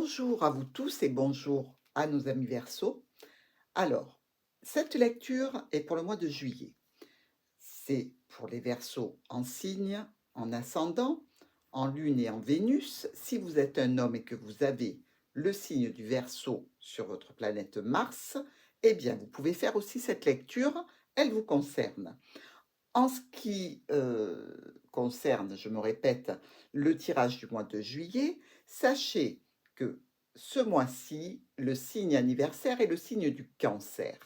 Bonjour à vous tous et bonjour à nos amis Verseaux. Alors, cette lecture est pour le mois de juillet. C'est pour les Verseaux en signe, en ascendant, en lune et en Vénus. Si vous êtes un homme et que vous avez le signe du Verseau sur votre planète Mars, eh bien, vous pouvez faire aussi cette lecture, elle vous concerne. En ce qui concerne, je me répète, le tirage du mois de juillet, sachez que ce mois-ci, le signe anniversaire est le signe du Cancer.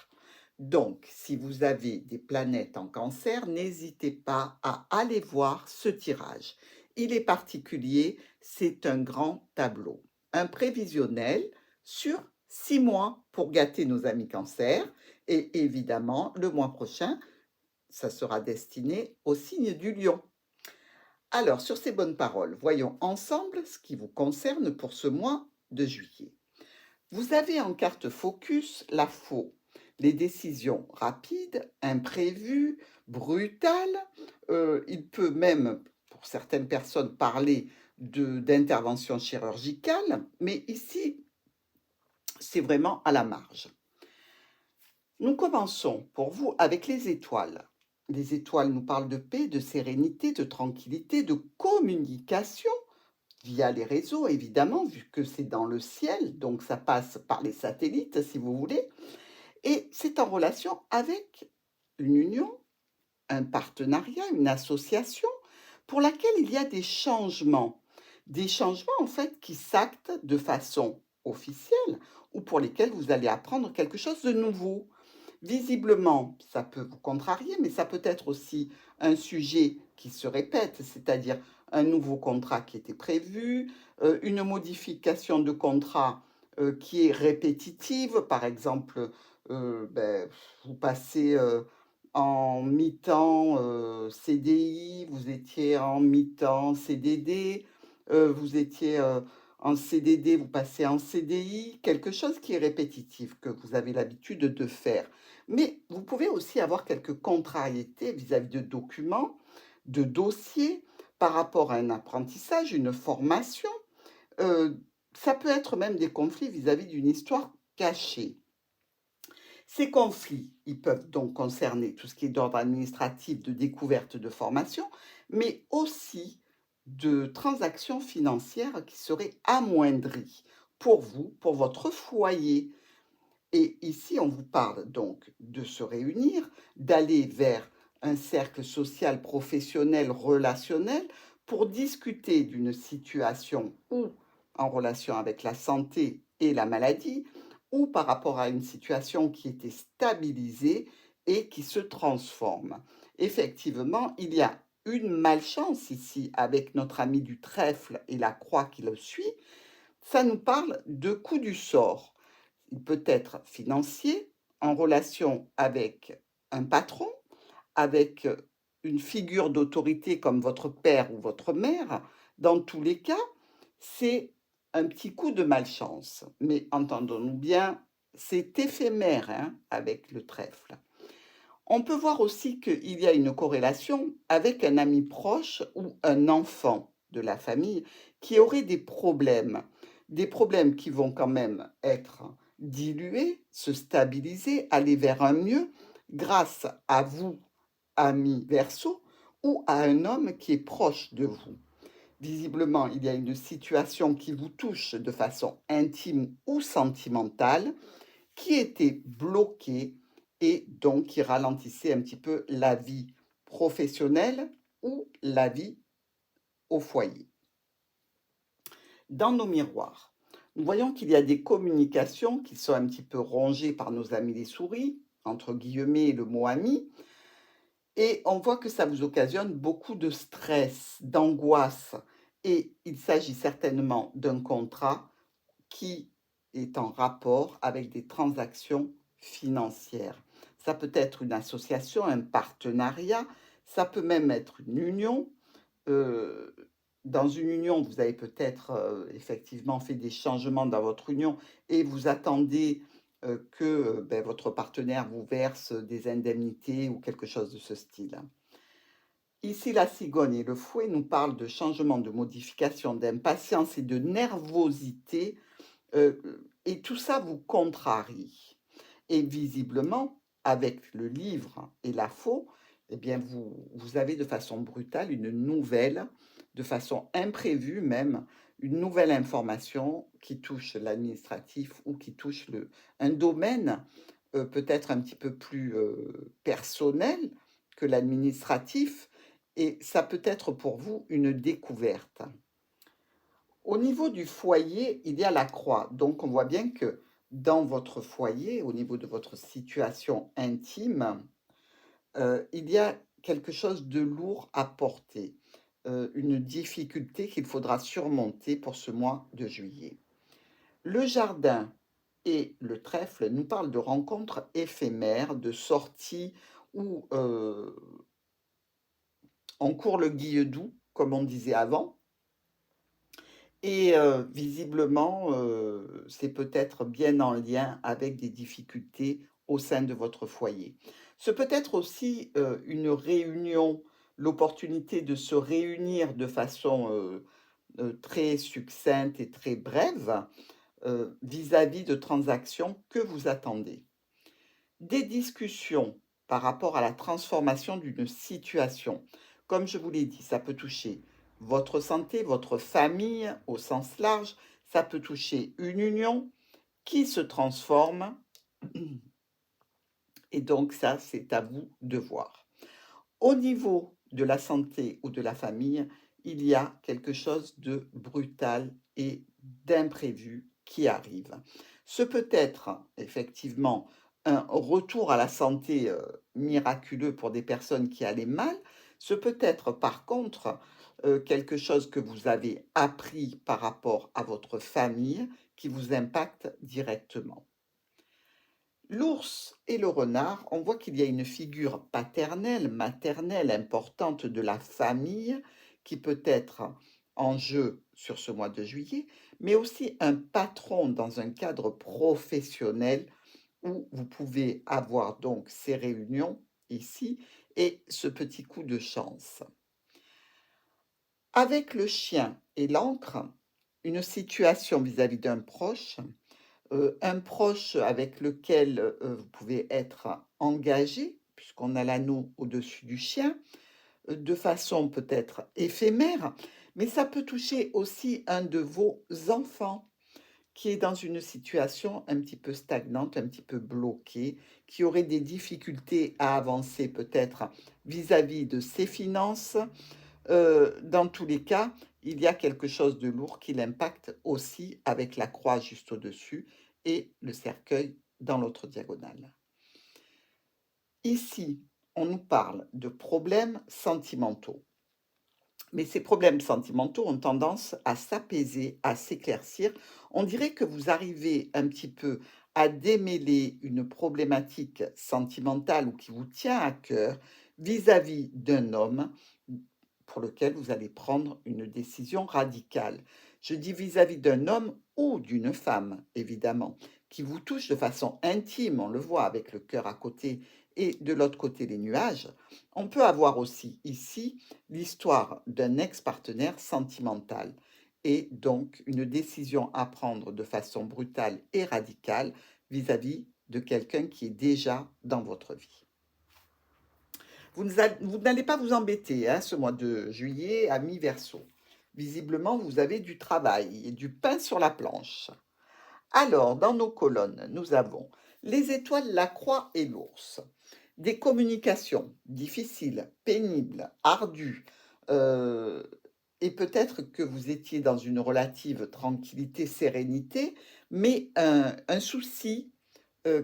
Donc, si vous avez des planètes en Cancer, n'hésitez pas à aller voir ce tirage. Il est particulier, c'est un grand tableau, un prévisionnel sur 6 mois pour gâter nos amis Cancer. Et évidemment, le mois prochain, ça sera destiné au signe du lion. Alors, sur ces bonnes paroles, voyons ensemble ce qui vous concerne pour ce mois de juillet. Vous avez en carte focus la faux, les décisions rapides, imprévues, brutales. Il peut même, pour certaines personnes, parler d'intervention chirurgicale, mais ici, c'est vraiment à la marge. Nous commençons pour vous avec les étoiles. Les étoiles nous parlent de paix, de sérénité, de tranquillité, de communication via les réseaux, évidemment, vu que c'est dans le ciel, donc ça passe par les satellites, si vous voulez. Et c'est en relation avec une union, un partenariat, une association pour laquelle il y a des changements. Des changements, en fait, qui s'actent de façon officielle ou pour lesquels vous allez apprendre quelque chose de nouveau. Visiblement, ça peut vous contrarier, mais ça peut être aussi un sujet qui se répète, c'est-à-dire un nouveau contrat qui était prévu, une modification de contrat qui est répétitive. Par exemple, vous passez en mi-temps CDI, vous étiez en mi-temps CDD, vous étiez en CDD, vous passez en CDI, quelque chose qui est répétitif, que vous avez l'habitude de faire. Mais vous pouvez aussi avoir quelques contrariétés vis-à-vis de documents, de dossiers, par rapport à un apprentissage, une formation. Euh, Ça peut être même des conflits vis-à-vis d'une histoire cachée. Ces conflits, ils peuvent donc concerner tout ce qui est d'ordre administratif, de découverte de formation, mais aussi de transactions financières qui seraient amoindries pour vous, pour votre foyer. Et ici, on vous parle donc de se réunir, d'aller vers un cercle social, professionnel, relationnel, pour discuter d'une situation ou en relation avec la santé et la maladie, ou par rapport à une situation qui était stabilisée et qui se transforme. Effectivement, il y a une malchance ici avec notre ami du trèfle et la croix qui le suit. Ça nous parle de coup du sort. Il peut être financier, en relation avec un patron, avec une figure d'autorité comme votre père ou votre mère. Dans tous les cas, c'est un petit coup de malchance. Mais entendons-nous bien, c'est éphémère hein, avec le trèfle. On peut voir aussi qu'il y a une corrélation avec un ami proche ou un enfant de la famille qui aurait des problèmes qui vont quand même être dilués, se stabiliser, aller vers un mieux grâce à vous, ami Verseau, ou à un homme qui est proche de vous. Visiblement, il y a une situation qui vous touche de façon intime ou sentimentale qui était bloqué et donc qui ralentissait un petit peu la vie professionnelle ou la vie au foyer. Dans nos miroirs, nous voyons qu'il y a des communications qui sont un petit peu rongées par nos amis les souris, entre guillemets le mot ami, et on voit que ça vous occasionne beaucoup de stress, d'angoisse, et il s'agit certainement d'un contrat qui est en rapport avec des transactions financières. Ça peut être une association, un partenariat, ça peut même être une union. Euh, dans une union, vous avez peut-être effectivement fait des changements dans votre union et vous attendez que votre partenaire vous verse des indemnités ou quelque chose de ce style. Ici, la cigogne et le fouet nous parlent de changement, de modification, d'impatience et de nervosité Et tout ça vous contrarie. Et visiblement, avec le livre et la faux, eh bien vous avez de façon brutale une nouvelle, de façon imprévue même, une nouvelle information qui touche l'administratif ou qui touche un domaine peut-être un petit peu plus personnel que l'administratif, et ça peut être pour vous une découverte. Au niveau du foyer, il y a la croix. Donc, on voit bien que dans votre foyer, au niveau de votre situation intime, il y a quelque chose de lourd à porter, une difficulté qu'il faudra surmonter pour ce mois de juillet. Le jardin et le trèfle nous parlent de rencontres éphémères, de sorties où on court le guilledoux, comme on disait avant. Et visiblement, c'est peut-être bien en lien avec des difficultés au sein de votre foyer. Ce peut être aussi, une réunion, l'opportunité de se réunir de façon, très succincte et très brève, vis-à-vis de transactions que vous attendez. Des discussions par rapport à la transformation d'une situation. Comme je vous l'ai dit, ça peut toucher votre santé, votre famille au sens large, ça peut toucher une union qui se transforme, et donc ça, c'est à vous de voir. Au niveau de la santé ou de la famille, il y a quelque chose de brutal et d'imprévu qui arrive. Ce peut être effectivement un retour à la santé miraculeux pour des personnes qui allaient mal. Ce peut être par contre quelque chose que vous avez appris par rapport à votre famille qui vous impacte directement. L'ours et le renard, on voit qu'il y a une figure paternelle, maternelle importante de la famille qui peut être en jeu sur ce mois de juillet, mais aussi un patron dans un cadre professionnel où vous pouvez avoir donc ces réunions ici et ce petit coup de chance. Avec le chien et l'encre, une situation vis-à-vis d'un proche, un proche avec lequel, vous pouvez être engagé, puisqu'on a l'anneau au-dessus du chien, de façon peut-être éphémère, mais ça peut toucher aussi un de vos enfants qui est dans une situation un petit peu stagnante, un petit peu bloquée, qui aurait des difficultés à avancer peut-être vis-à-vis de ses finances. Dans tous les cas, il y a quelque chose de lourd qui l'impacte aussi avec la croix juste au-dessus et le cercueil dans l'autre diagonale. Ici, on nous parle de problèmes sentimentaux. Mais ces problèmes sentimentaux ont tendance à s'apaiser, à s'éclaircir. On dirait que vous arrivez un petit peu à démêler une problématique sentimentale ou qui vous tient à cœur vis-à-vis d'un homme pour lequel vous allez prendre une décision radicale. Je dis vis-à-vis d'un homme ou d'une femme, évidemment, qui vous touche de façon intime, on le voit avec le cœur à côté et de l'autre côté les nuages. On peut avoir aussi ici l'histoire d'un ex-partenaire sentimental et donc une décision à prendre de façon brutale et radicale vis-à-vis de quelqu'un qui est déjà dans votre vie. Vous n'allez pas vous embêter hein, ce mois de juillet à mi-verseau. Visiblement, vous avez du travail et du pain sur la planche. Alors, dans nos colonnes, nous avons les étoiles, la croix et l'ours. Des communications difficiles, pénibles, ardues, euh, et peut-être que vous étiez dans une relative tranquillité, sérénité, mais un souci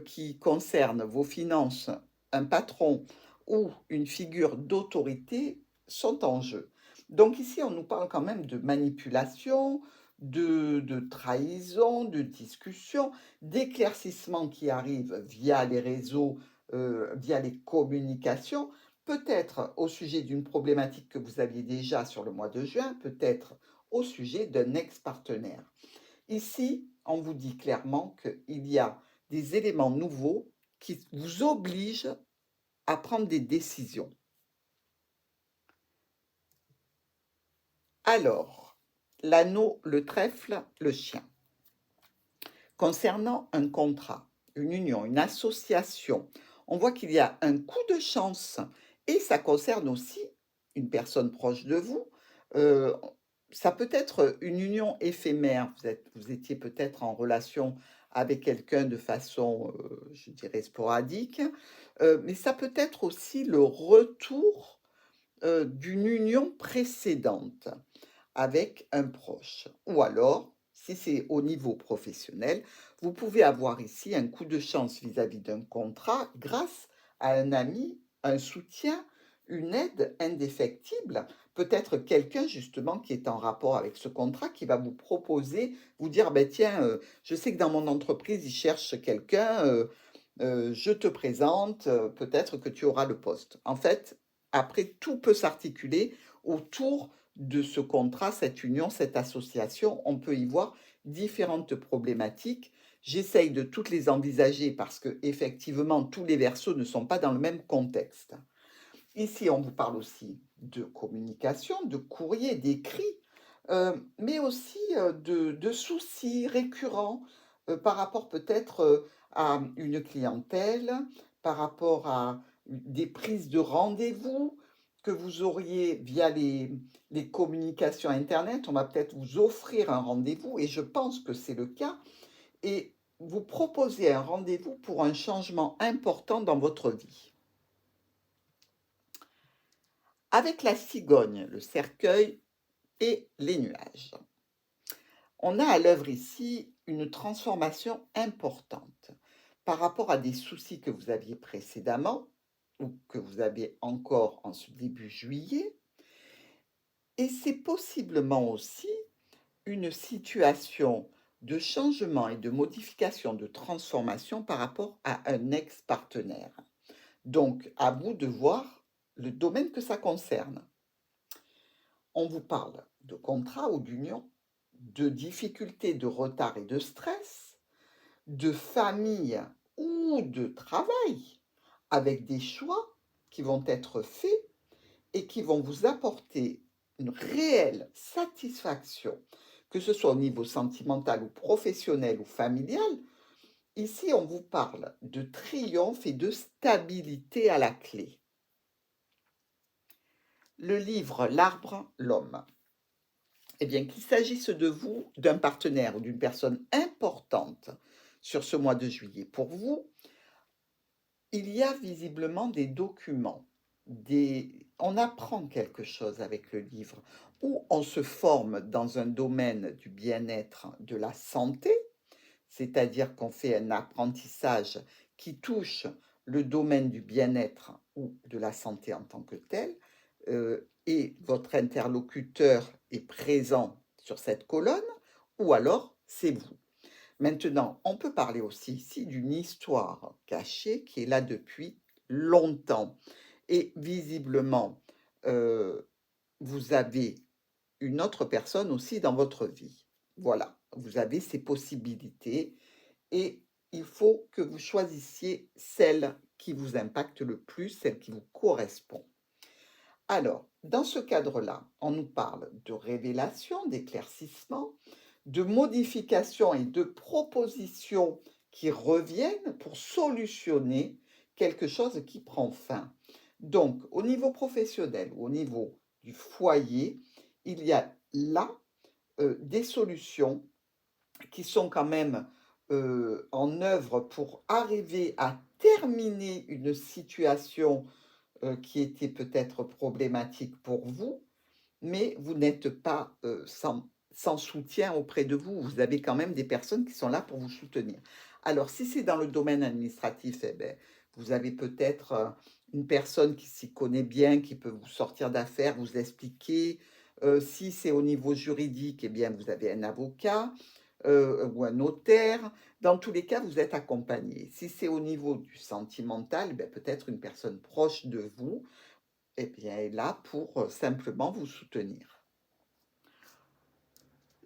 qui concerne vos finances, un patron ou une figure d'autorité sont en jeu. Donc ici, on nous parle quand même de manipulation, de trahison, de discussion, d'éclaircissement qui arrive via les réseaux, via les communications, peut-être au sujet d'une problématique que vous aviez déjà sur le mois de juin, peut-être au sujet d'un ex-partenaire. Ici, on vous dit clairement qu'il y a des éléments nouveaux qui vous obligent à prendre des décisions. Alors, l'anneau, le trèfle, le chien. Concernant un contrat, une union, une association, on voit qu'il y a un coup de chance et ça concerne aussi une personne proche de vous. Heu, Ça peut être une union éphémère. Vous étiez peut-être en relation avec quelqu'un de façon, je dirais sporadique, mais ça peut être aussi le retour, d'une union précédente avec un proche. Ou alors, si c'est au niveau professionnel, vous pouvez avoir ici un coup de chance vis-à-vis d'un contrat grâce à un ami, un soutien, une aide indéfectible. Peut-être quelqu'un justement qui est en rapport avec ce contrat qui va vous proposer, vous dire, ben tiens, je sais que dans mon entreprise, ils cherchent quelqu'un, je te présente, peut-être que tu auras le poste. En fait, après, tout peut s'articuler autour de ce contrat, cette union, cette association. On peut y voir différentes problématiques. J'essaye de toutes les envisager parce que effectivement, tous les versos ne sont pas dans le même contexte. Ici, on vous parle aussi de communication, de courrier, d'écrit, mais aussi de soucis récurrents par rapport peut-être à une clientèle, par rapport à des prises de rendez-vous que vous auriez via les communications Internet. On va peut-être vous offrir un rendez-vous, et je pense que c'est le cas, et vous proposer un rendez-vous pour un changement important dans votre vie. Avec la cigogne, le cercueil et les nuages, on a à l'œuvre ici une transformation importante par rapport à des soucis que vous aviez précédemment ou que vous avez encore en ce début juillet. Et c'est possiblement aussi une situation de changement et de modification, de transformation par rapport à un ex-partenaire. Donc, à vous de voir le domaine que ça concerne. On vous parle de contrat ou d'union, de difficultés, de retard et de stress, de famille ou de travail, avec des choix qui vont être faits et qui vont vous apporter une réelle satisfaction, que ce soit au niveau sentimental ou professionnel ou familial. Ici, on vous parle de triomphe et de stabilité à la clé. Le livre L'arbre, l'homme. Eh bien, qu'il s'agisse de vous, d'un partenaire ou d'une personne importante sur ce mois de juillet pour vous, il y a visiblement des documents, on apprend quelque chose avec le livre, ou on se forme dans un domaine du bien-être, de la santé, c'est-à-dire qu'on fait un apprentissage qui touche le domaine du bien-être ou de la santé en tant que tel, et votre interlocuteur est présent sur cette colonne, ou alors c'est vous. Maintenant, on peut parler aussi ici d'une histoire cachée qui est là depuis longtemps. Et visiblement, vous avez une autre personne aussi dans votre vie. Voilà, vous avez ces possibilités et il faut que vous choisissiez celle qui vous impacte le plus, celle qui vous correspond. Alors, dans ce cadre-là, on nous parle de révélation, d'éclaircissement, de modifications et de propositions qui reviennent pour solutionner quelque chose qui prend fin. Donc, au niveau professionnel ou au niveau du foyer, il y a là des solutions qui sont quand même en œuvre pour arriver à terminer une situation qui était peut-être problématique pour vous, mais vous n'êtes pas sans soutien auprès de vous. Vous avez quand même des personnes qui sont là pour vous soutenir. Alors, si c'est dans le domaine administratif, eh ben, vous avez peut-être une personne qui s'y connaît bien, qui peut vous sortir d'affaires, vous expliquer. Si c'est au niveau juridique, eh bien, vous avez un avocat ou un notaire. Dans tous les cas, vous êtes accompagné. Si c'est au niveau du sentimental, eh ben, peut-être une personne proche de vous, eh bien, est là pour simplement vous soutenir.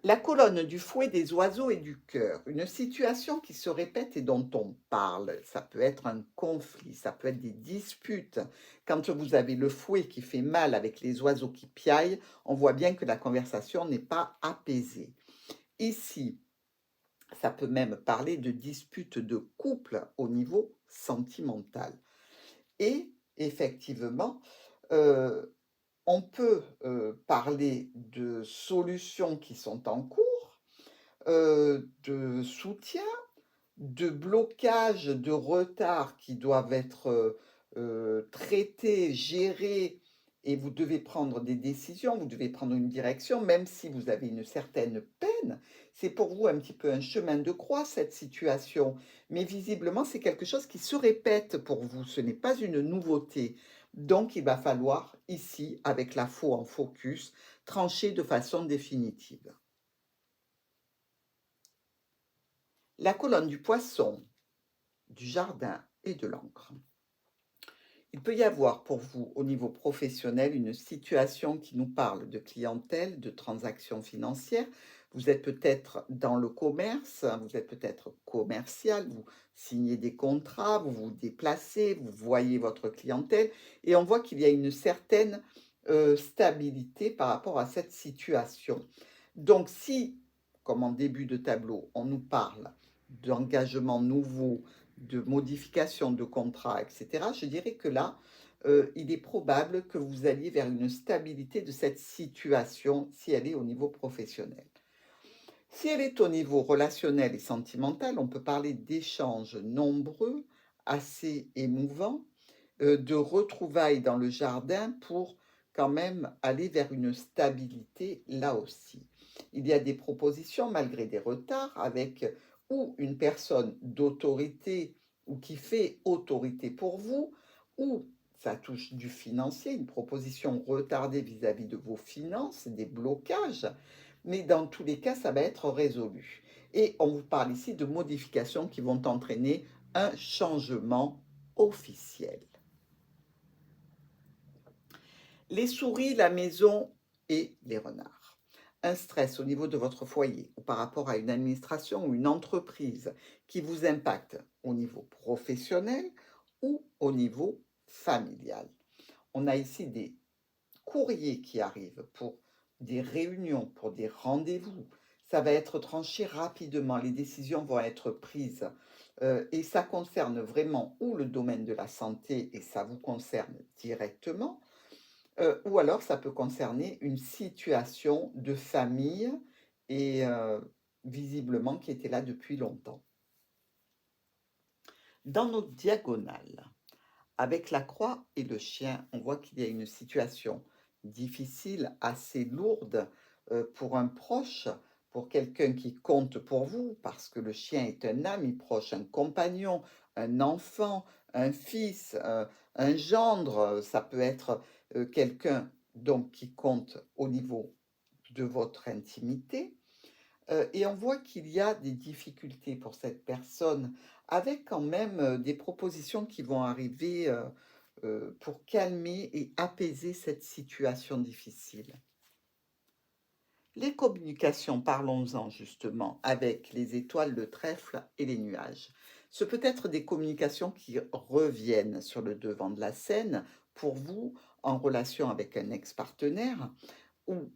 La colonne du fouet, des oiseaux et du cœur, une situation qui se répète et dont on parle. Ça peut être un conflit, ça peut être des disputes. Quand vous avez le fouet qui fait mal avec les oiseaux qui piaillent, on voit bien que la conversation n'est pas apaisée. Ici, Ça peut même parler de disputes de couple au niveau sentimental. Et effectivement, heu, on peut, parler de solutions qui sont en cours, de soutien, de blocages, de retards qui doivent être, traités, gérés et vous devez prendre des décisions, vous devez prendre une direction, même si vous avez une certaine peine. C'est pour vous un petit peu un chemin de croix, cette situation, mais visiblement, c'est quelque chose qui se répète pour vous, ce n'est pas une nouveauté. Donc il va falloir ici, avec la faux en focus, trancher de façon définitive. La colonne du poisson, du jardin et de l'encre. Il peut y avoir pour vous, au niveau professionnel, une situation qui nous parle de clientèle, de transactions financières. Vous êtes peut-être dans le commerce, hein, vous êtes peut-être commercial, vous signez des contrats, vous vous déplacez, vous voyez votre clientèle et on voit qu'il y a une certaine stabilité par rapport à cette situation. Donc si, comme en début de tableau, on nous parle d'engagement nouveau, de modification de contrat, et cetera, je dirais que là, il est probable que vous alliez vers une stabilité de cette situation si elle est au niveau professionnel. Si elle est au niveau relationnel et sentimental, on peut parler d'échanges nombreux, assez émouvants, de retrouvailles dans le jardin pour quand même aller vers une stabilité là aussi. Il y a des propositions malgré des retards avec ou une personne d'autorité ou qui fait autorité pour vous, ou ça touche du financier, une proposition retardée vis-à-vis de vos finances, des blocages, mais dans tous les cas, ça va être résolu. Et on vous parle ici de modifications qui vont entraîner un changement officiel. Les souris, la maison et les renards. Un stress au niveau de votre foyer ou par rapport à une administration ou une entreprise qui vous impacte au niveau professionnel ou au niveau familial. On a ici des courriers qui arrivent pour des réunions, pour des rendez-vous. Ça va être tranché rapidement, les décisions vont être prises et ça concerne vraiment ou le domaine de la santé et ça vous concerne directement, ou alors ça peut concerner une situation de famille et visiblement qui était là depuis longtemps. Dans notre diagonale, avec la croix et le chien, on voit qu'il y a une situation difficile, assez lourde, pour un proche, pour quelqu'un qui compte pour vous, parce que le chien est un ami proche, un compagnon, un enfant, un fils, un gendre, ça peut être, quelqu'un donc qui compte au niveau de votre intimité. Et on voit qu'il y a des difficultés pour cette personne, avec quand même, des propositions qui vont arriver, pour calmer et apaiser cette situation difficile. Les communications, parlons-en justement, avec les étoiles, le trèfle et les nuages. Ce peut être des communications qui reviennent sur le devant de la scène pour vous en relation avec un ex-partenaire ou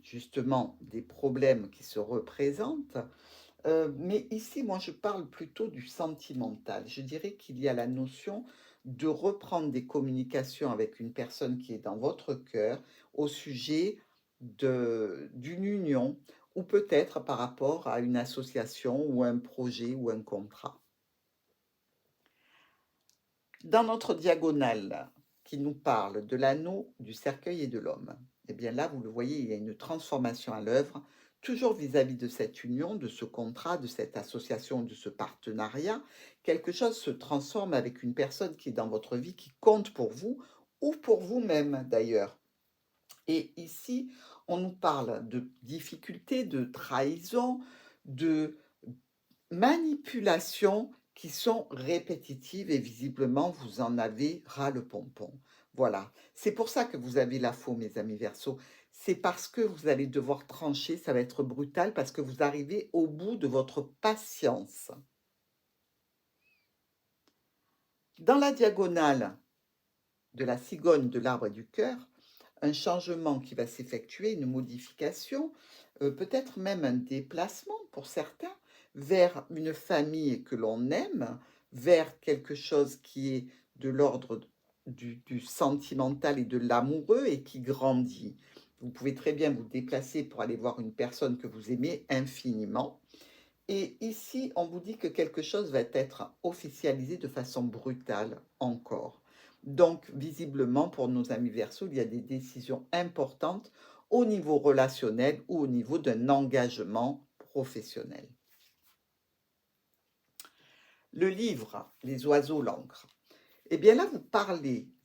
justement des problèmes qui se représentent. Mais ici, moi, je parle plutôt du sentimental. Je dirais qu'il y a la notion de reprendre des communications avec une personne qui est dans votre cœur au sujet d'une union ou peut-être par rapport à une association ou un projet ou un contrat. Dans notre diagonale qui nous parle de l'anneau, du cercueil et de l'homme, eh bien là, vous le voyez, il y a une transformation à l'œuvre, toujours vis-à-vis de cette union, de ce contrat, de cette association, de ce partenariat. Quelque chose se transforme avec une personne qui est dans votre vie, qui compte pour vous ou pour vous-même d'ailleurs. Et ici, on nous parle de difficultés, de trahison, de manipulations qui sont répétitives et visiblement vous en avez ras le pompon. Voilà, c'est pour ça que vous avez la faux, mes amis Verseaux. C'est parce que vous allez devoir trancher, ça va être brutal parce que vous arrivez au bout de votre patience. Dans la diagonale de la cigogne de l'arbre et du cœur, un changement qui va s'effectuer, une modification, peut-être même un déplacement pour certains, vers une famille que l'on aime, vers quelque chose qui est de l'ordre du sentimental et de l'amoureux et qui grandit. Vous pouvez très bien vous déplacer pour aller voir une personne que vous aimez infiniment. Et ici, on vous dit que quelque chose va être officialisé de façon brutale encore. Donc, visiblement, pour nos amis Verseaux, il y a des décisions importantes au niveau relationnel ou au niveau d'un engagement professionnel. Le livre, Les oiseaux, l'encre. Eh bien là,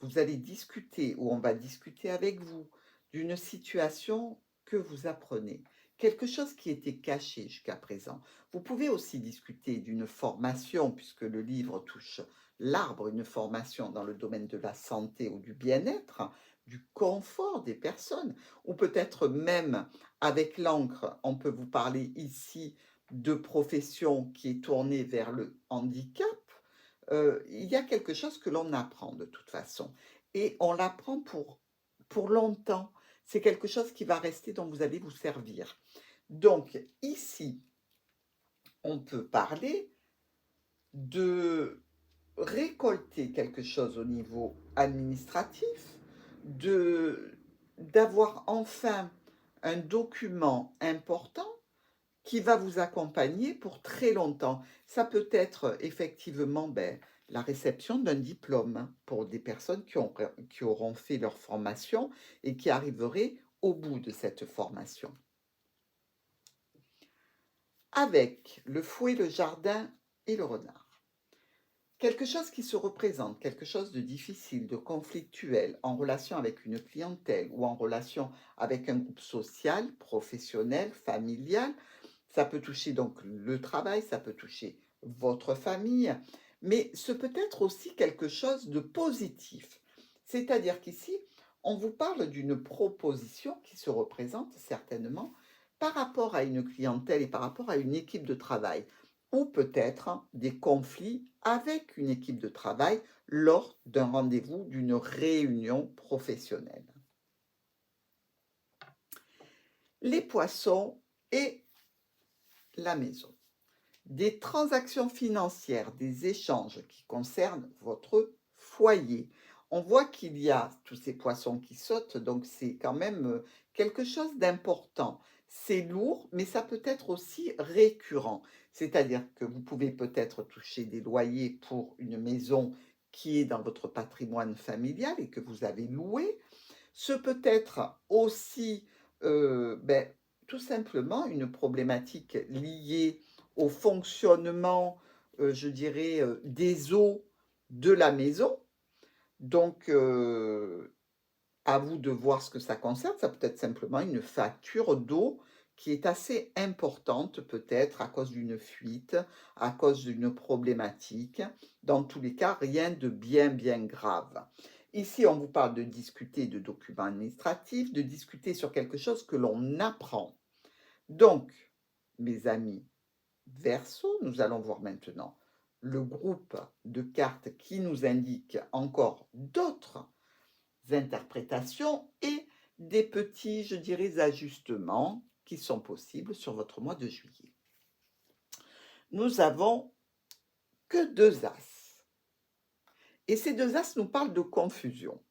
vous allez discuter ou on va discuter avec vous d'une situation que vous apprenez, quelque chose qui était caché jusqu'à présent. Vous pouvez aussi discuter d'une formation, puisque le livre touche l'arbre, une formation dans le domaine de la santé ou du bien-être, du confort des personnes, ou peut-être même avec l'encre, on peut vous parler ici de profession qui est tournée vers le handicap. Il y a quelque chose que l'on apprend de toute façon et on l'apprend pour longtemps. C'est quelque chose qui va rester, dont vous allez vous servir. Donc ici, on peut parler de récolter quelque chose au niveau administratif, de d'avoir enfin un document important qui va vous accompagner pour très longtemps. Ça peut être effectivement la réception d'un diplôme pour des personnes qui auront fait leur formation et qui arriveraient au bout de cette formation. Avec le fouet, le jardin et le renard. Quelque chose qui se représente, quelque chose de difficile, de conflictuel, en relation avec une clientèle ou en relation avec un groupe social, professionnel, familial. Ça peut toucher donc le travail, ça peut toucher votre famille, mais ce peut être aussi quelque chose de positif. C'est-à-dire qu'ici, on vous parle d'une proposition qui se représente certainement par rapport à une clientèle et par rapport à une équipe de travail, ou peut-être des conflits avec une équipe de travail lors d'un rendez-vous, d'une réunion professionnelle. Les poissons et la maison. Des transactions financières, des échanges qui concernent votre foyer. On voit qu'il y a tous ces poissons qui sautent, donc c'est quand même quelque chose d'important. C'est lourd, mais ça peut être aussi récurrent. C'est-à-dire que vous pouvez peut-être toucher des loyers pour une maison qui est dans votre patrimoine familial et que vous avez loué. Ce peut être aussi tout simplement une problématique liée au fonctionnement, je dirais, des eaux de la maison. Donc, à vous de voir ce que ça concerne. Ça peut être simplement une facture d'eau qui est assez importante, peut-être à cause d'une fuite, à cause d'une problématique. Dans tous les cas, rien de bien, bien grave. Ici, on vous parle de discuter de documents administratifs, de discuter sur quelque chose que l'on apprend. Donc, mes amis Verseau, nous allons voir maintenant le groupe de cartes qui nous indique encore d'autres interprétations et des petits, je dirais, ajustements qui sont possibles sur votre mois de juillet. Nous avons que 2 as. Et ces 2 as nous parlent de confusion.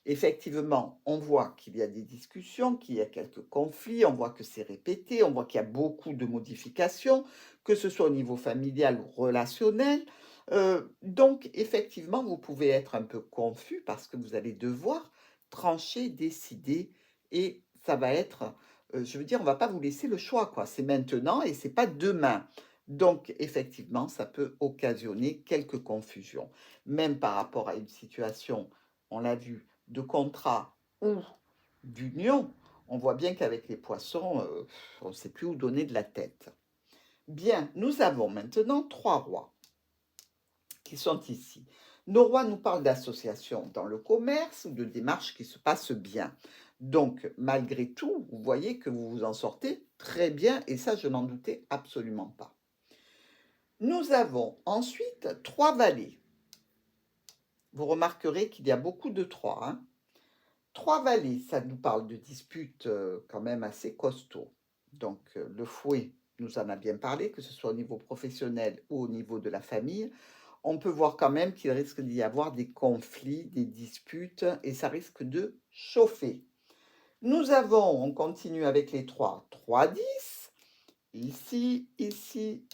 Effectivement, on voit qu'il y a des discussions, qu'il y a quelques conflits, on voit que c'est répété, on voit qu'il y a beaucoup de modifications, que ce soit au niveau familial ou relationnel. Donc, effectivement, vous pouvez être un peu confus parce que vous allez devoir trancher, décider, et ça va être, je veux dire, on ne va pas vous laisser le choix, quoi. C'est maintenant et c'est pas demain. Donc, effectivement, ça peut occasionner quelques confusions, même par rapport à une situation, on l'a vu, de contrat ou d'union. On voit bien qu'avec les poissons, on ne sait plus où donner de la tête. Bien, nous avons maintenant 3 rois qui sont ici. Nos rois nous parlent d'associations dans le commerce ou de démarches qui se passent bien. Donc, malgré tout, vous voyez que vous vous en sortez très bien et ça, je n'en doutais absolument pas. Nous avons ensuite 3 valets. Vous remarquerez qu'il y a beaucoup de 3. Hein. 3 valets, ça nous parle de disputes quand même assez costauds. Donc, le fouet nous en a bien parlé, que ce soit au niveau professionnel ou au niveau de la famille, on peut voir quand même qu'il risque d'y avoir des conflits, des disputes, et ça risque de chauffer. Nous avons, on continue avec les 3, 3, 10, ici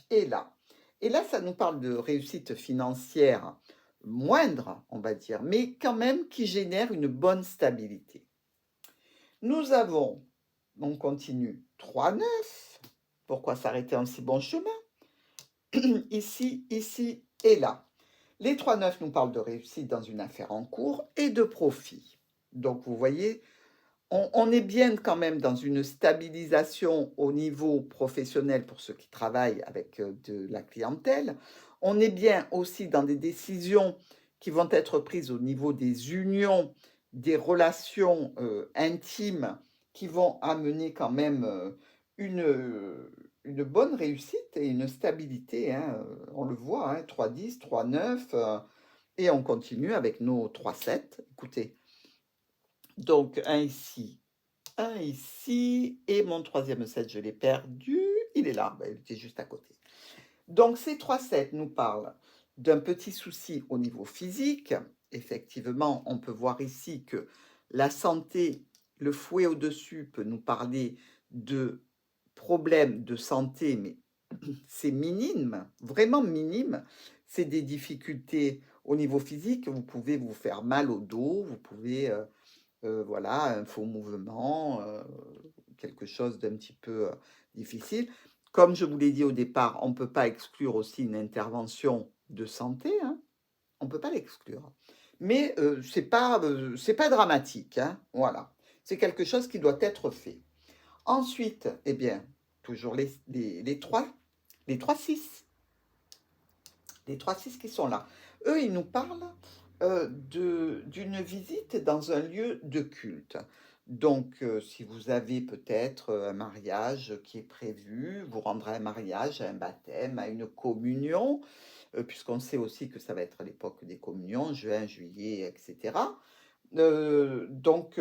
et là. Et là, ça nous parle de réussite financière moindre, on va dire, mais quand même qui génère une bonne stabilité. Nous avons, on continue, 3, 9. Pourquoi s'arrêter en si bon chemin? Ici et là. Les 3, 9 nous parlent de réussite dans une affaire en cours et de profit. Donc, vous voyez, on est bien quand même dans une stabilisation au niveau professionnel pour ceux qui travaillent avec de la clientèle. On est bien aussi dans des décisions qui vont être prises au niveau des unions, des relations intimes qui vont amener quand même une bonne réussite et une stabilité, hein. On le voit, hein, 3, 10, 3, 9, et on continue avec nos 3, 7. Écoutez, donc un ici, et mon troisième 7, je l'ai perdu. Il est là, ben, il était juste à côté. Donc ces 3 7 nous parlent d'un petit souci au niveau physique. Effectivement, on peut voir ici que la santé, le fouet au-dessus peut nous parler de problèmes de santé, mais c'est minime, vraiment minime. C'est des difficultés au niveau physique. Vous pouvez vous faire mal au dos, vous pouvez voilà, un faux mouvement, quelque chose d'un petit peu difficile. Comme je vous l'ai dit au départ, on ne peut pas exclure aussi une intervention de santé, hein, on ne peut pas l'exclure. Mais c'est pas dramatique, hein, voilà. C'est quelque chose qui doit être fait. Ensuite, eh bien, toujours les 3, les 3, 6. Les 3, 6 qui sont là. Eux, ils nous parlent d'une visite dans un lieu de culte. Donc, si vous avez peut-être un mariage qui est prévu, vous rendrez un mariage, à un baptême, à une communion, puisqu'on sait aussi que ça va être à l'époque des communions, juin, juillet, etc. Donc,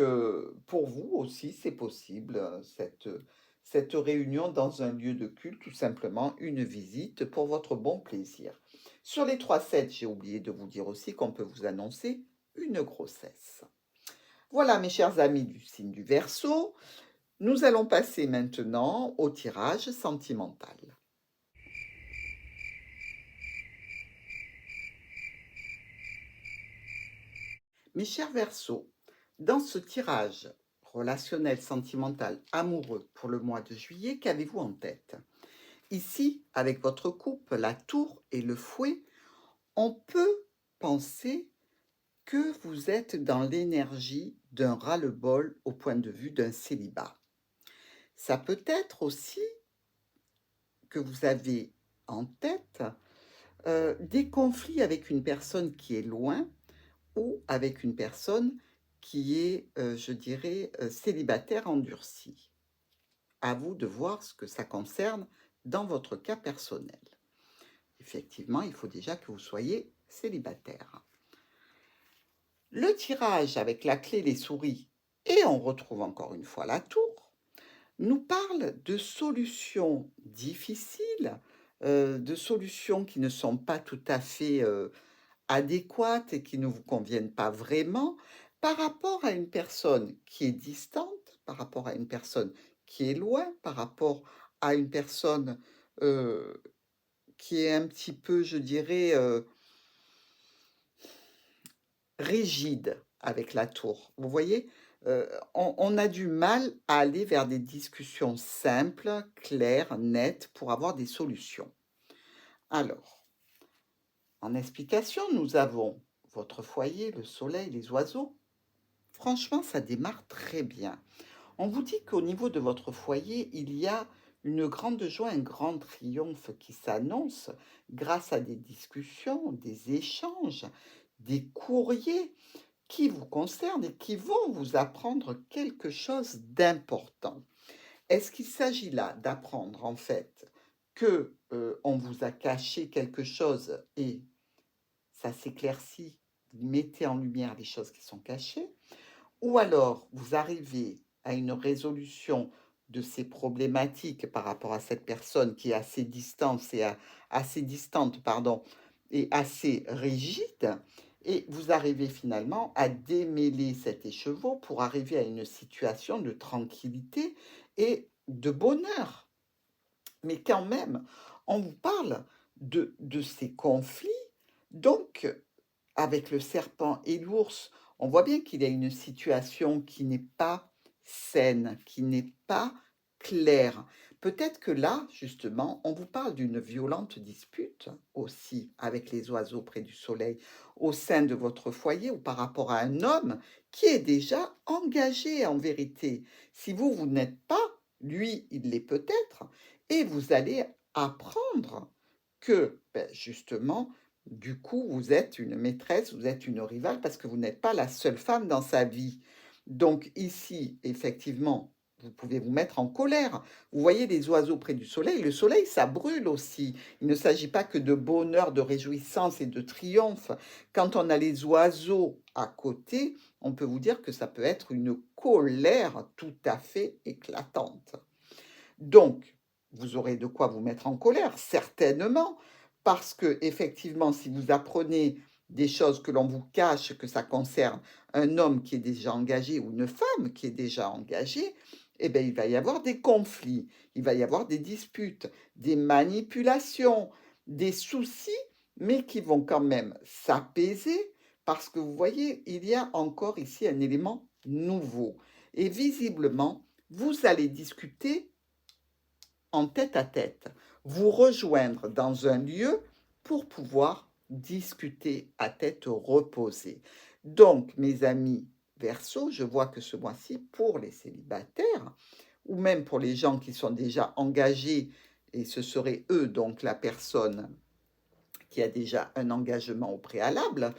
pour vous aussi, c'est possible, cette réunion dans un lieu de culte, tout simplement une visite pour votre bon plaisir. Sur les 3 7, j'ai oublié de vous dire aussi qu'on peut vous annoncer une grossesse. Voilà, mes chers amis du signe du Verseau, nous allons passer maintenant au tirage sentimental. Mes chers Verseaux, dans ce tirage relationnel, sentimental, amoureux pour le mois de juillet, qu'avez-vous en tête? Ici, avec votre coupe, la tour et le fouet, on peut penser que vous êtes dans l'énergie d'un ras-le-bol au point de vue d'un célibat. Ça peut être aussi que vous avez en tête des conflits avec une personne qui est loin ou avec une personne qui est, je dirais, célibataire endurci. À vous de voir ce que ça concerne dans votre cas personnel. Effectivement, il faut déjà que vous soyez célibataire. Le tirage avec la clé, les souris, et on retrouve encore une fois la tour, nous parle de solutions difficiles, de solutions qui ne sont pas tout à fait adéquates et qui ne vous conviennent pas vraiment par rapport à une personne qui est distante, par rapport à une personne qui est loin, par rapport à une personne qui est un petit peu, je dirais, rigide avec la tour. Vous voyez? On a du mal à aller vers des discussions simples, claires, nettes pour avoir des solutions. Alors, en explication, nous avons votre foyer, le soleil, les oiseaux. Franchement, ça démarre très bien. On vous dit qu'au niveau de votre foyer, il y a une grande joie, un grand triomphe qui s'annonce grâce à des discussions, des échanges, des courriers qui vous concernent et qui vont vous apprendre quelque chose d'important. Est-ce qu'il s'agit là d'apprendre en fait que on vous a caché quelque chose et ça s'éclaircit, vous mettez en lumière les choses qui sont cachées, ou alors vous arrivez à une résolution de ces problématiques par rapport à cette personne qui est assez distante assez distante, pardon, et assez rigide, et vous arrivez finalement à démêler cet écheveau pour arriver à une situation de tranquillité et de bonheur. Mais quand même, on vous parle de ces conflits, donc avec le serpent et l'ours, on voit bien qu'il y a une situation qui n'est pas saine, qui n'est pas claire. Peut-être que là, justement, on vous parle d'une violente dispute aussi avec les oiseaux près du soleil, au sein de votre foyer ou par rapport à un homme qui est déjà engagé en vérité. Si vous, vous n'êtes pas, lui, il l'est peut-être, et vous allez apprendre que, ben, justement, du coup, vous êtes une maîtresse, vous êtes une rivale parce que vous n'êtes pas la seule femme dans sa vie. Donc ici, effectivement, vous pouvez vous mettre en colère. Vous voyez les oiseaux près du soleil, le soleil, ça brûle aussi. Il ne s'agit pas que de bonheur, de réjouissance et de triomphe. Quand on a les oiseaux à côté, on peut vous dire que ça peut être une colère tout à fait éclatante. Donc, vous aurez de quoi vous mettre en colère, certainement, parce que effectivement, si vous apprenez des choses que l'on vous cache, que ça concerne un homme qui est déjà engagé ou une femme qui est déjà engagée, eh bien, il va y avoir des conflits, il va y avoir des disputes, des manipulations, des soucis, mais qui vont quand même s'apaiser parce que vous voyez, il y a encore ici un élément nouveau. Et visiblement, vous allez discuter en tête-à-tête, vous rejoindre dans un lieu pour pouvoir discuter à tête reposée. Donc, mes amis Verseau, je vois que ce mois-ci, pour les célibataires, ou même pour les gens qui sont déjà engagés, et ce serait eux, donc la personne qui a déjà un engagement au préalable,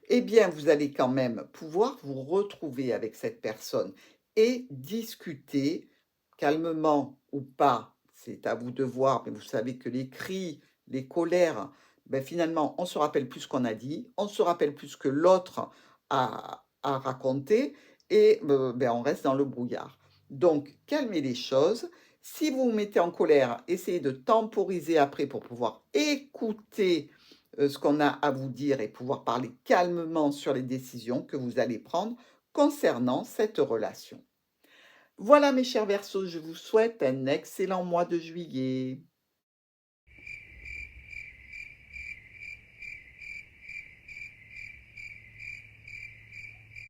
eh bien, vous allez quand même pouvoir vous retrouver avec cette personne et discuter calmement ou pas, c'est à vous de voir, mais vous savez que les cris, les colères, ben, finalement, on se rappelle plus ce qu'on a dit, on se rappelle plus ce que l'autre a raconté et ben, on reste dans le brouillard. Donc, calmez les choses. Si vous vous mettez en colère, essayez de temporiser après pour pouvoir écouter ce qu'on a à vous dire et pouvoir parler calmement sur les décisions que vous allez prendre concernant cette relation. Voilà mes chers Verseaux, je vous souhaite un excellent mois de juillet.